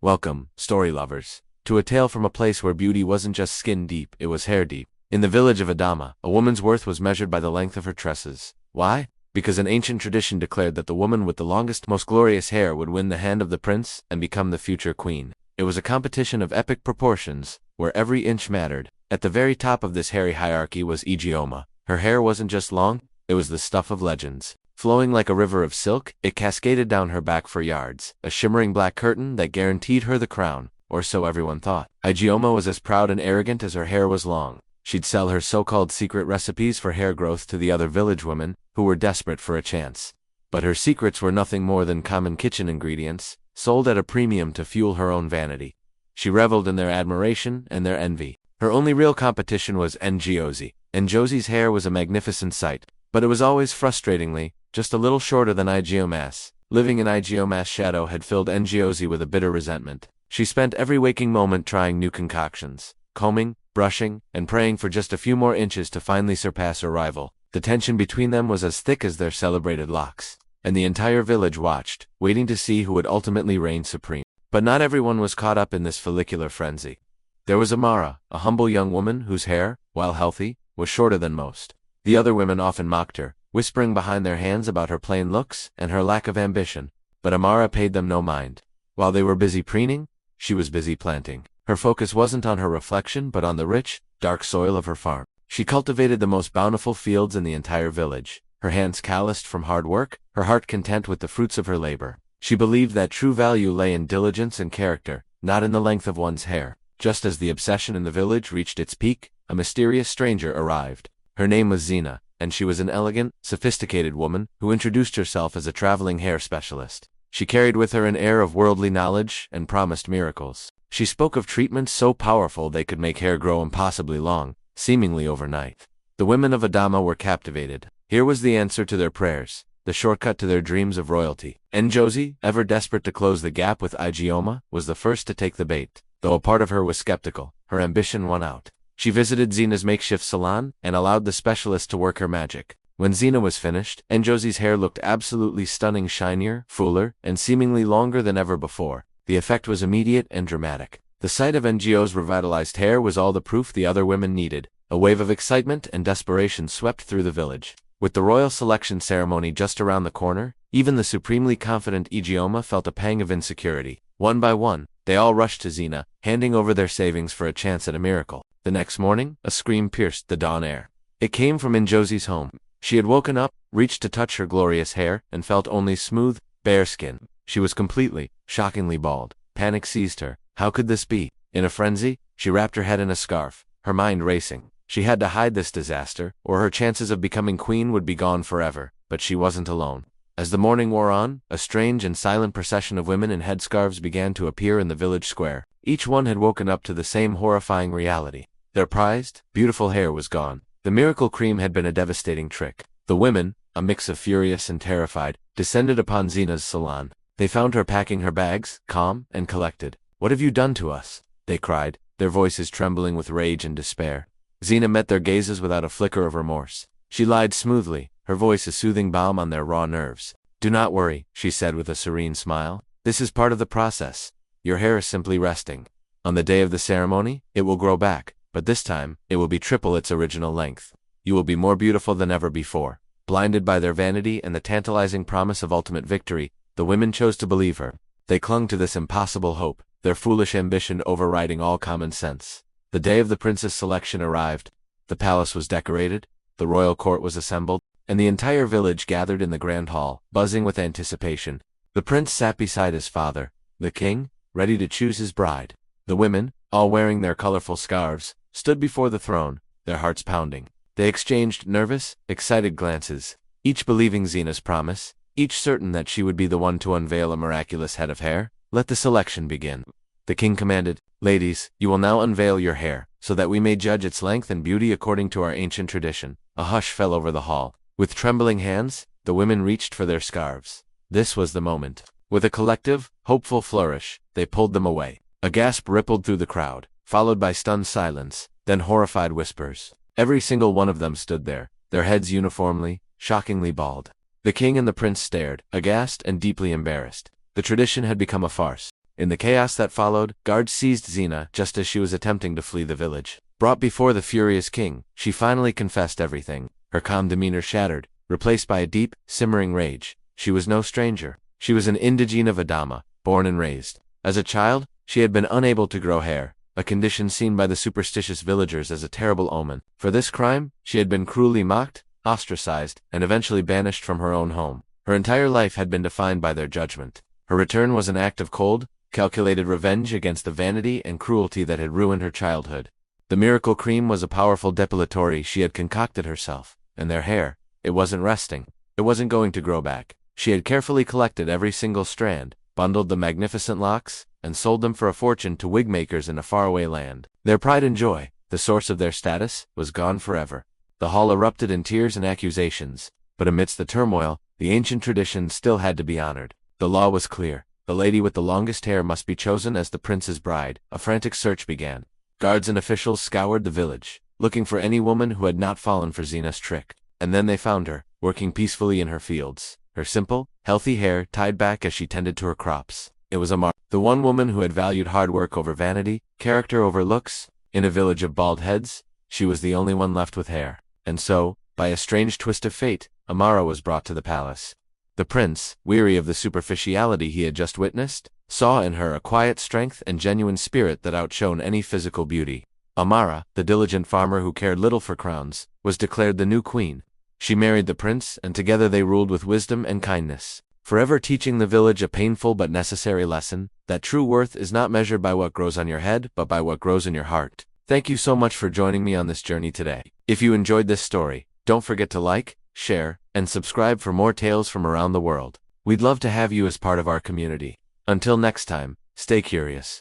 Welcome, story lovers, to a tale from a place where beauty wasn't just skin deep, it was hair deep. In the village of Adama, a woman's worth was measured by the length of her tresses. Why? Because an ancient tradition declared that the woman with the longest, most glorious hair would win the hand of the prince and become the future queen. It was a competition of epic proportions, where every inch mattered. At the very top of this hairy hierarchy was Ijeoma. Her hair wasn't just long, it was the stuff of legends. Flowing like a river of silk, it cascaded down her back for yards, a shimmering black curtain that guaranteed her the crown, or so everyone thought. Ijeoma was as proud and arrogant as her hair was long. She'd sell her so-called secret recipes for hair growth to the other village women, who were desperate for a chance. But her secrets were nothing more than common kitchen ingredients, sold at a premium to fuel her own vanity. She reveled in their admiration and their envy. Her only real competition was Ngozi. Ngozi's hair was a magnificent sight, but it was always frustratingly just a little shorter than Ijeoma's. Living in Ijeoma's shadow had filled Ngozi with a bitter resentment. She spent every waking moment trying new concoctions, combing, brushing, and praying for just a few more inches to finally surpass her rival. The tension between them was as thick as their celebrated locks, and the entire village watched, waiting to see who would ultimately reign supreme. But not everyone was caught up in this follicular frenzy. There was Amara, a humble young woman whose hair, while healthy, was shorter than most. The other women often mocked her, whispering behind their hands about her plain looks and her lack of ambition. But Amara paid them no mind. While they were busy preening, she was busy planting. Her focus wasn't on her reflection but on the rich, dark soil of her farm. She cultivated the most bountiful fields in the entire village, her hands calloused from hard work, her heart content with the fruits of her labor. She believed that true value lay in diligence and character, not in the length of one's hair. Just as the obsession in the village reached its peak, a mysterious stranger arrived. Her name was Zina, and she was an elegant, sophisticated woman who introduced herself as a traveling hair specialist. She carried with her an air of worldly knowledge and promised miracles. She spoke of treatments so powerful they could make hair grow impossibly long, seemingly overnight. The women of Adama were captivated. Here was the answer to their prayers, the shortcut to their dreams of royalty. Ngozi, ever desperate to close the gap with Ijeoma, was the first to take the bait. Though a part of her was skeptical, her ambition won out. She visited Zina's makeshift salon and allowed the specialist to work her magic. When Zina was finished, Ngozi's hair looked absolutely stunning, shinier, fuller, and seemingly longer than ever before. The effect was immediate and dramatic. The sight of Ngozi's revitalized hair was all the proof the other women needed. A wave of excitement and desperation swept through the village. With the royal selection ceremony just around the corner, even the supremely confident Ijeoma felt a pang of insecurity. One by one, they all rushed to Zina, handing over their savings for a chance at a miracle. The next morning, a scream pierced the dawn air. It came from Ngozi's home. She had woken up, reached to touch her glorious hair, and felt only smooth, bare skin. She was completely, shockingly bald. Panic seized her. How could this be? In a frenzy, she wrapped her head in a scarf, her mind racing. She had to hide this disaster, or her chances of becoming queen would be gone forever. But she wasn't alone. As the morning wore on, a strange and silent procession of women in headscarves began to appear in the village square. Each one had woken up to the same horrifying reality. Their prized, beautiful hair was gone. The miracle cream had been a devastating trick. The women, a mix of furious and terrified, descended upon Zina's salon. They found her packing her bags, calm and collected. "What have you done to us?" they cried, their voices trembling with rage and despair. Zina met their gazes without a flicker of remorse. She lied smoothly, her voice a soothing balm on their raw nerves. "Do not worry," she said with a serene smile. "This is part of the process. Your hair is simply resting. On the day of the ceremony, it will grow back. But this time, it will be triple its original length. You will be more beautiful than ever before." Blinded by their vanity and the tantalizing promise of ultimate victory, the women chose to believe her. They clung to this impossible hope, their foolish ambition overriding all common sense. The day of the prince's selection arrived. The palace was decorated, the royal court was assembled, and the entire village gathered in the grand hall, buzzing with anticipation. The prince sat beside his father, the king, ready to choose his bride. The women, all wearing their colorful scarves, stood before the throne, their hearts pounding. They exchanged nervous, excited glances, each believing Zina's promise, each certain that she would be the one to unveil a miraculous head of hair. Let the selection begin. The king commanded, "Ladies, you will now unveil your hair, so that we may judge its length and beauty according to our ancient tradition." A hush fell over the hall. With trembling hands, the women reached for their scarves. This was the moment. With a collective, hopeful flourish, they pulled them away. A gasp rippled through the crowd, followed by stunned silence, then horrified whispers. Every single one of them stood there, their heads uniformly, shockingly bald. The king and the prince stared, aghast and deeply embarrassed. The tradition had become a farce. In the chaos that followed, guards seized Xena just as she was attempting to flee the village. Brought before the furious king, she finally confessed everything, her calm demeanor shattered, replaced by a deep, simmering rage. She was no stranger. She was an indigene of Adama, born and raised. As a child, she had been unable to grow hair, a condition seen by the superstitious villagers as a terrible omen. For this crime, she had been cruelly mocked, ostracized, and eventually banished from her own home. Her entire life had been defined by their judgment. Her return was an act of cold, calculated revenge against the vanity and cruelty that had ruined her childhood. The miracle cream was a powerful depilatory she had concocted herself, and their hair, it wasn't resting. It wasn't going to grow back. She had carefully collected every single strand, bundled the magnificent locks, and sold them for a fortune to wig makers in a faraway land. Their pride and joy, the source of their status, was gone forever. The hall erupted in tears and accusations, but amidst the turmoil, the ancient tradition still had to be honored. The law was clear. The lady with the longest hair must be chosen as the prince's bride. A frantic search began. Guards and officials scoured the village, looking for any woman who had not fallen for Xena's trick. And then they found her, working peacefully in her fields, her simple, healthy hair tied back as she tended to her crops. It was Amara, the one woman who had valued hard work over vanity, character over looks. In a village of bald heads, she was the only one left with hair. And so, by a strange twist of fate, Amara was brought to the palace. The prince, weary of the superficiality he had just witnessed, saw in her a quiet strength and genuine spirit that outshone any physical beauty. Amara, the diligent farmer who cared little for crowns, was declared the new queen. She married the prince, and together they ruled with wisdom and kindness, forever teaching the village a painful but necessary lesson, that true worth is not measured by what grows on your head, but by what grows in your heart. Thank you so much for joining me on this journey today. If you enjoyed this story, don't forget to like, share, and subscribe for more tales from around the world. We'd love to have you as part of our community. Until next time, stay curious.